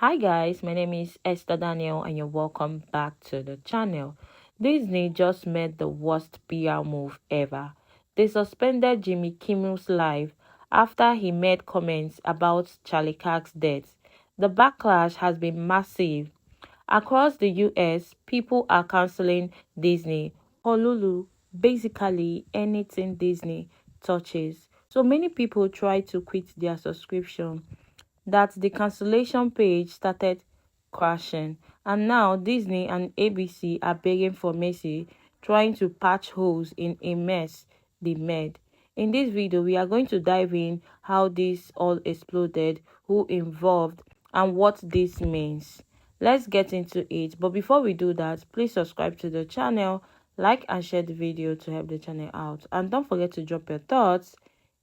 Hi guys, my name is Esther Daniel and you're welcome back to the channel. Disney just made the worst PR move ever. They suspended Jimmy Kimmel's live after he made comments about Charlie Kirk's death. The backlash has been massive. Across the US, people are canceling Disney, Honolulu, basically anything Disney touches. So many people try to quit their subscription that the cancellation page started crashing, and now Disney and ABC are begging for mercy, trying to patch holes in a mess they made. In this video, we are going to dive in how this all exploded, who involved, and what this means. Let's get into it. But before we do that, please subscribe to the channel, like and share the video to help the channel out. And don't forget to drop your thoughts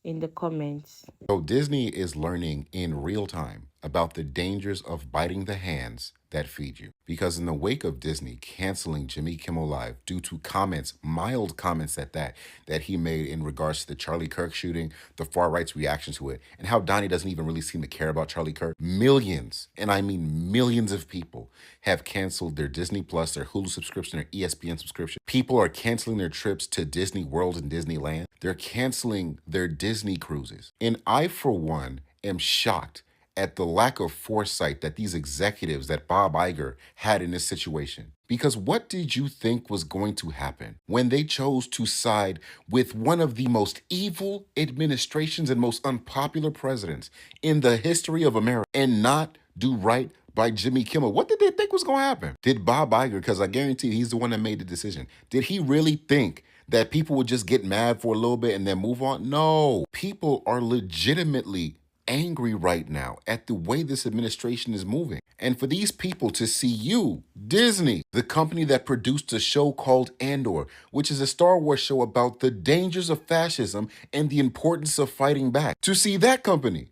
in the comments. So Disney is learning in real time about the dangers of biting the hands that feed you. Because in the wake of Disney canceling Jimmy Kimmel Live due to comments, mild comments at that he made in regards to the Charlie Kirk shooting, the far right's reaction to it, and how Donnie doesn't even really seem to care about Charlie Kirk, millions, and I mean millions of people have canceled their Disney Plus, their Hulu subscription, their ESPN subscription. People are canceling their trips to Disney World and Disneyland. They're canceling their Disney cruises. And I, for one, am shocked at the lack of foresight that these executives, that Bob Iger had in this situation. Because what did you think was going to happen when they chose to side with one of the most evil administrations and most unpopular presidents in the history of America and not do right by Jimmy Kimmel? What did they think was going to happen? Did Bob Iger, because I guarantee he's the one that made the decision, did he really think that people would just get mad for a little bit and then move on? No. People are legitimately angry right now at the way this administration is moving. And for these people to see you, Disney, the company that produced a show called Andor, which is a Star Wars show about the dangers of fascism and the importance of fighting back, to see that company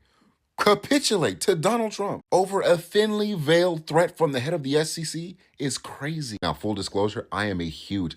capitulate to Donald Trump over a thinly veiled threat from the head of the SEC is crazy. Now, full disclosure, I am a huge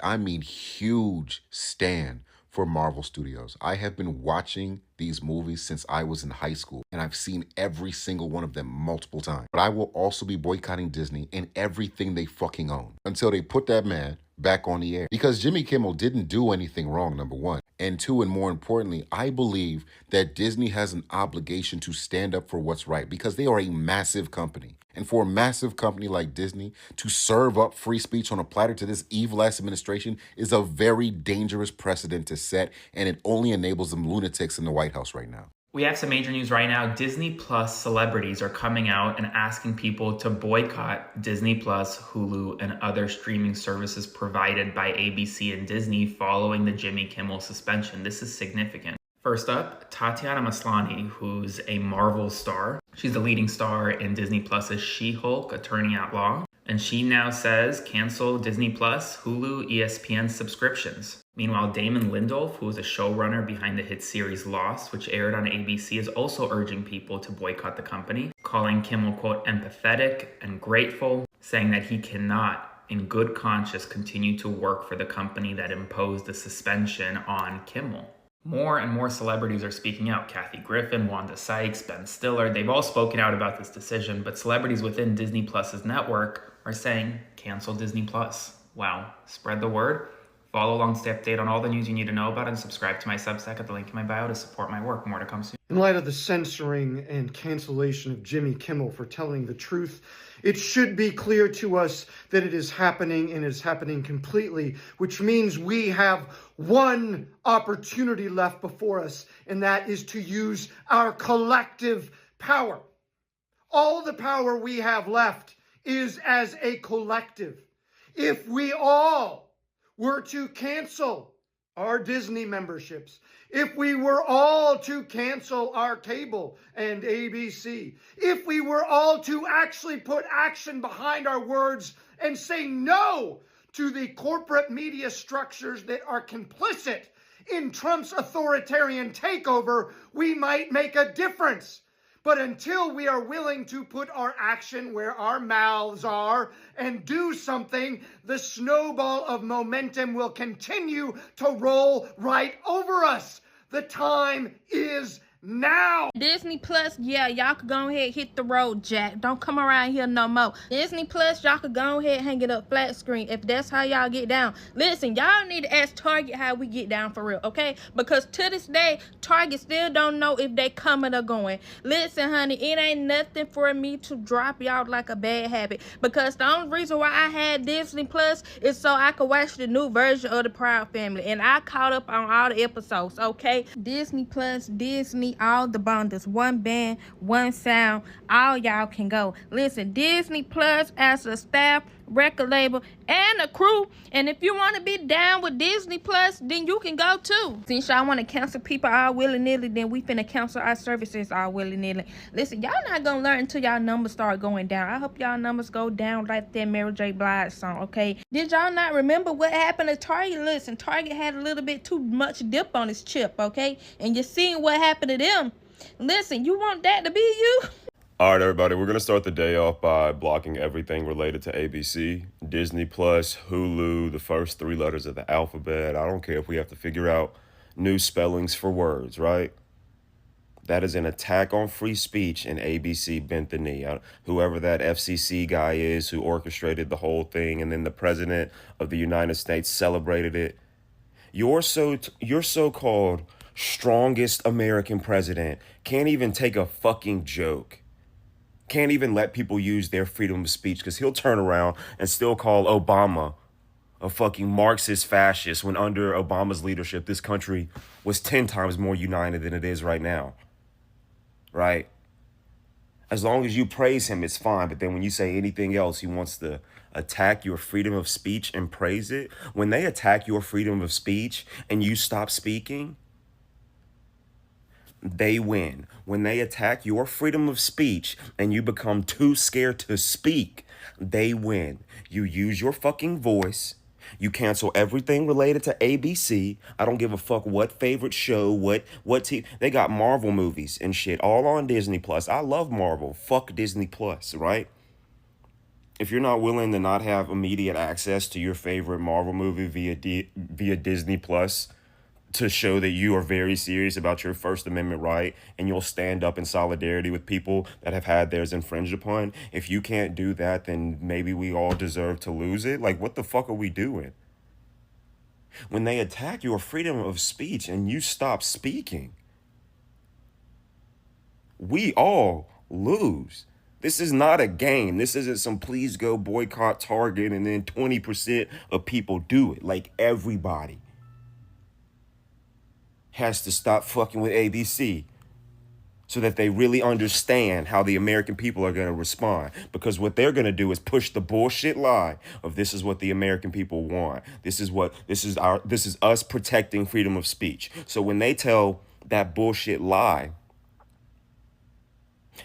stan for Marvel Studios. I have been watching these movies since I was in high school, and I've seen every single one of them multiple times. But I will also be boycotting Disney and everything they fucking own until they put that man back on the air. Because Jimmy Kimmel didn't do anything wrong, number one. And two, and more importantly, I believe that Disney has an obligation to stand up for what's right because they are a massive company. And for a massive company like Disney to serve up free speech on a platter to this evil-ass administration is a very dangerous precedent to set, and it only enables them lunatics in the White House right now. We have some major news right now. Disney Plus celebrities are coming out and asking people to boycott Disney Plus, Hulu, and other streaming services provided by ABC and Disney following the Jimmy Kimmel suspension. This is significant. First up, Tatiana Maslany, who's a Marvel star. She's the leading star in Disney Plus's She-Hulk, Attorney at Law. And she now says cancel Disney Plus, Hulu, ESPN subscriptions. Meanwhile, Damon Lindelof, who is a showrunner behind the hit series Lost, which aired on ABC, is also urging people to boycott the company, calling Kimmel, quote, empathetic and grateful, saying that he cannot, in good conscience, continue to work for the company that imposed the suspension on Kimmel. More and more celebrities are speaking out. Kathy Griffin, Wanda Sykes, Ben Stiller, they've all spoken out about this decision, but celebrities within Disney Plus's network are saying, cancel Disney Plus. Wow, spread the word. Follow along, stay updated on all the news you need to know about, and subscribe to my Substack at the link in my bio to support my work. More to come soon. In light of the censoring and cancellation of Jimmy Kimmel for telling the truth, it should be clear to us that it is happening and is happening completely, which means we have one opportunity left before us, and that is to use our collective power. All the power we have left is as a collective. If we all were to cancel our Disney memberships, if we were all to cancel our cable and ABC, if we were all to actually put action behind our words and say no to the corporate media structures that are complicit in Trump's authoritarian takeover, we might make a difference. But until we are willing to put our action where our mouths are and do something, the snowball of momentum will continue to roll right over us. The time is now. Disney Plus, yeah, y'all could go ahead hit the road, Jack. Don't come around here no more. Disney Plus, y'all could go ahead hang it up flat screen if that's how y'all get down. Listen, y'all need to ask Target how we get down for real, okay? Because to this day, Target still don't know if they coming or going. Listen, honey, it ain't nothing for me to drop y'all like a bad habit. Because the only reason why I had Disney Plus is so I could watch the new version of the Proud Family. And I caught up on all the episodes, okay? Disney Plus, Disney, all the bundles, one band, one sound, all y'all can go. Listen, Disney Plus as a staff, record label, and a crew. And if you want to be down with Disney Plus, then you can go too. Since y'all want to cancel people all willy-nilly, then we finna cancel our services all willy-nilly. Listen, y'all not gonna learn until y'all numbers start going down. I hope y'all numbers go down like that Mary J. Blige song, okay? Did y'all not remember what happened to Target? Listen, Target had a little bit too much dip on his chip, okay? And you seen what happened to them. Listen, you want that to be you? All right, everybody, we're going to start the day off by blocking everything related to ABC, Disney Plus, Hulu, the first 3 letters of the alphabet. I don't care if we have to figure out new spellings for words, right? That is an attack on free speech, and ABC bent the knee. Whoever that FCC guy is who orchestrated the whole thing, and then the president of the United States celebrated it. Your so-called strongest American president can't even take a fucking joke. Can't even let people use their freedom of speech, because he'll turn around and still call Obama a fucking Marxist fascist when under Obama's leadership, this country was 10 times more united than it is right now. Right? As long as you praise him, it's fine. But then when you say anything else, he wants to attack your freedom of speech and praise it. When they attack your freedom of speech and you stop speaking, they win. When they attack your freedom of speech and you become too scared to speak, they win. You use your fucking voice. You cancel everything related to ABC. I don't give a fuck what favorite show, what TV. They got Marvel movies and shit all on Disney Plus. I love Marvel. Fuck Disney Plus, right? If you're not willing to not have immediate access to your favorite Marvel movie via Disney Plus, to show that you are very serious about your First Amendment right and you'll stand up in solidarity with people that have had theirs infringed upon. If you can't do that, then maybe we all deserve to lose it. Like, what the fuck are we doing? When they attack your freedom of speech and you stop speaking, we all lose. This is not a game. This isn't some please go boycott Target and then 20% of people do it. Like, everybody has to stop fucking with ABC so that they really understand how the American people are going to respond. Because what they're going to do is push the bullshit lie of this is what the American people want. This is us protecting freedom of speech. So when they tell that bullshit lie,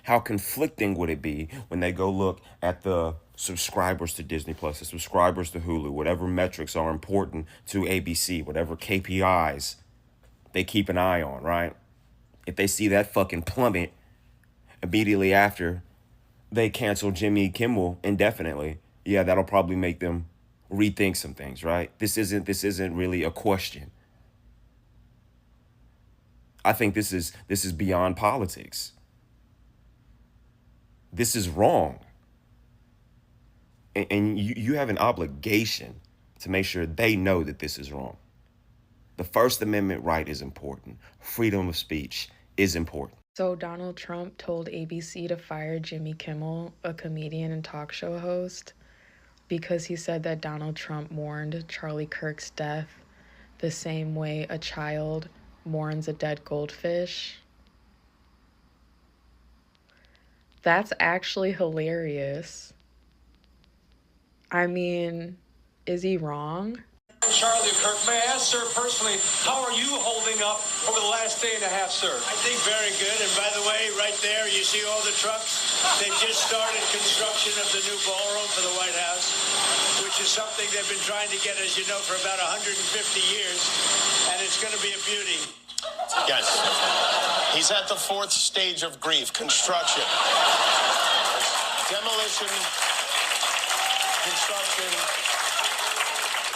how conflicting would it be when they go look at the subscribers to Disney Plus, the subscribers to Hulu, whatever metrics are important to ABC, whatever KPIs they keep an eye on, right? If they see that fucking plummet immediately after they cancel Jimmy Kimmel indefinitely, yeah, that'll probably make them rethink some things, right? This isn't really a question. I think this is beyond politics. This is wrong. And you have an obligation to make sure they know that this is wrong. The First Amendment right is important. Freedom of speech is important. So Donald Trump told ABC to fire Jimmy Kimmel, a comedian and talk show host, because he said that Donald Trump mourned Charlie Kirk's death the same way a child mourns a dead goldfish. That's actually hilarious. I mean, is he wrong? Charlie Kirk, may I ask, sir, personally, how are you holding up over the last day and a half, sir? I think very good. And by the way, right there, you see all the trucks? They've just started construction of the new ballroom for the White House, which is something they've been trying to get, as you know, for about 150 years. And it's going to be a beauty. Yes. He's at the 4th stage of grief, construction. Demolition, construction.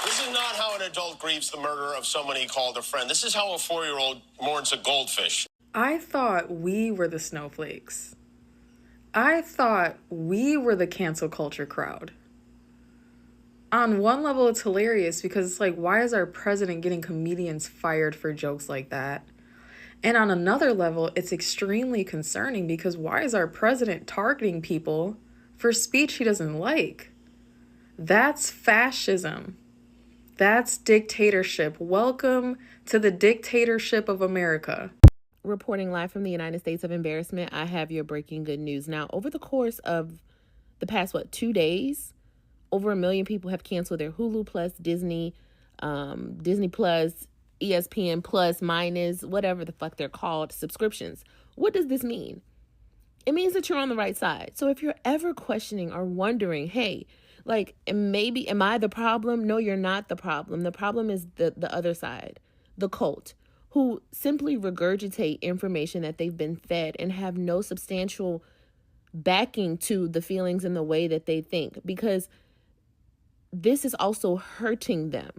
This is not how an adult grieves the murder of someone he called a friend. This is how a 4-year-old mourns a goldfish. I thought we were the snowflakes. I thought we were the cancel culture crowd. On one level, it's hilarious because it's like, why is our president getting comedians fired for jokes like that? And on another level, it's extremely concerning because why is our president targeting people for speech he doesn't like? That's fascism. That's dictatorship. Welcome to the dictatorship of America. Reporting live from the United States of Embarrassment, I have your breaking good news. Now, over the course of the past, 2 days, over 1 million people have canceled their Hulu Plus, Disney, Disney Plus, ESPN Plus, minus, whatever the fuck they're called, subscriptions. What does this mean? It means that you're on the right side. So if you're ever questioning or wondering, hey, like, maybe, am I the problem? No, you're not the problem. The problem is the other side, the cult, who simply regurgitate information that they've been fed and have no substantial backing to the feelings and the way that they think, because this is also hurting them.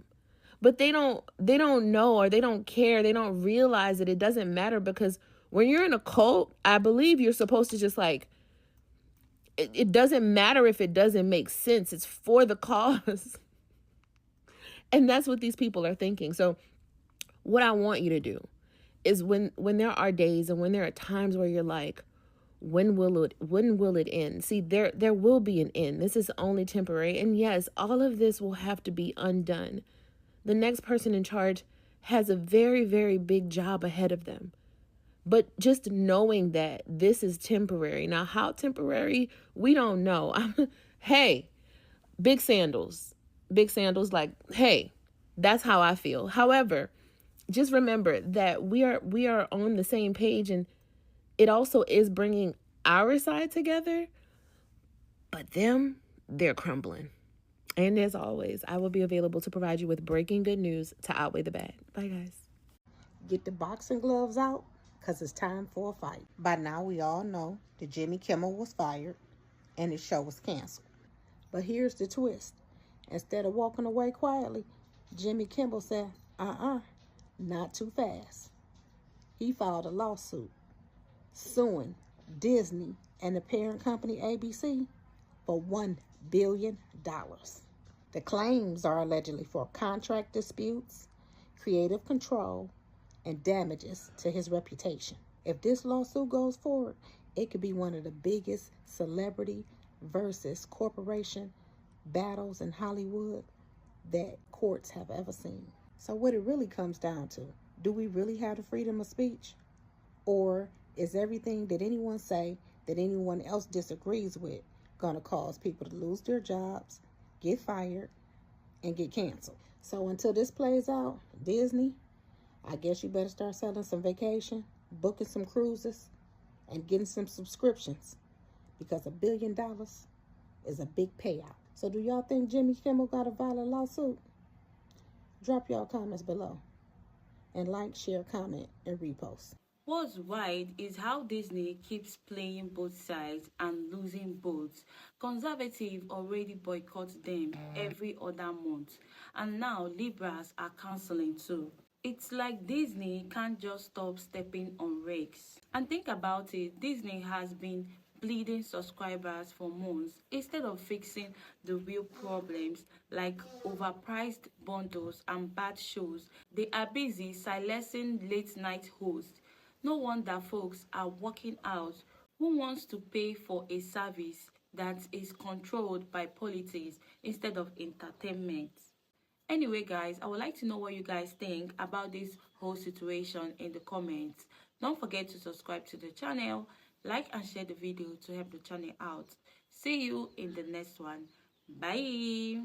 But they don't know, or they don't care. They don't realize that it doesn't matter, because when you're in a cult, I believe you're supposed to just like, it doesn't matter if it doesn't make sense. It's for the cause. And that's what these people are thinking. So what I want you to do is, when there are days and when there are times where you're like, when will it end? See, there will be an end. This is only temporary. And yes, all of this will have to be undone. The next person in charge has a very, very big job ahead of them. But just knowing that this is temporary. Now, how temporary, we don't know. Hey, big sandals, like, hey, that's how I feel. However, just remember that we are on the same page, and it also is bringing our side together, but they're crumbling. And as always, I will be available to provide you with breaking good news to outweigh the bad. Bye, guys. Get the boxing gloves out, because it's time for a fight. By now, we all know that Jimmy Kimmel was fired and his show was canceled. But here's the twist. Instead of walking away quietly, Jimmy Kimmel said, not too fast. He filed a lawsuit suing Disney and the parent company ABC for $1 billion. The claims are allegedly for contract disputes, creative control, and damages to his reputation. If this lawsuit goes forward, it could be one of the biggest celebrity versus corporation battles in Hollywood that courts have ever seen. So what it really comes down to, do we really have the freedom of speech? Or is everything that anyone say that anyone else disagrees with going to cause people to lose their jobs, get fired, and get canceled? So until this plays out, Disney, I guess you better start selling some vacation, booking some cruises, and getting some subscriptions, because $1 billion is a big payout. So do y'all think Jimmy Kimmel got a valid lawsuit? Drop y'all comments below. And like, share, comment, and repost. What's right is how Disney keeps playing both sides and losing both. Conservatives already boycott them every other month, and now Libras are canceling too. It's like Disney can't just stop stepping on rakes. And think about it, Disney has been bleeding subscribers for months instead of fixing the real problems like overpriced bundles and bad shows. They are busy silencing late night hosts. No wonder folks are walking out. Who wants to pay for a service that is controlled by politics instead of entertainment? Anyway, guys, I would like to know what you guys think about this whole situation in the comments. Don't forget to subscribe to the channel, like and share the video to help the channel out. See you in the next one. Bye.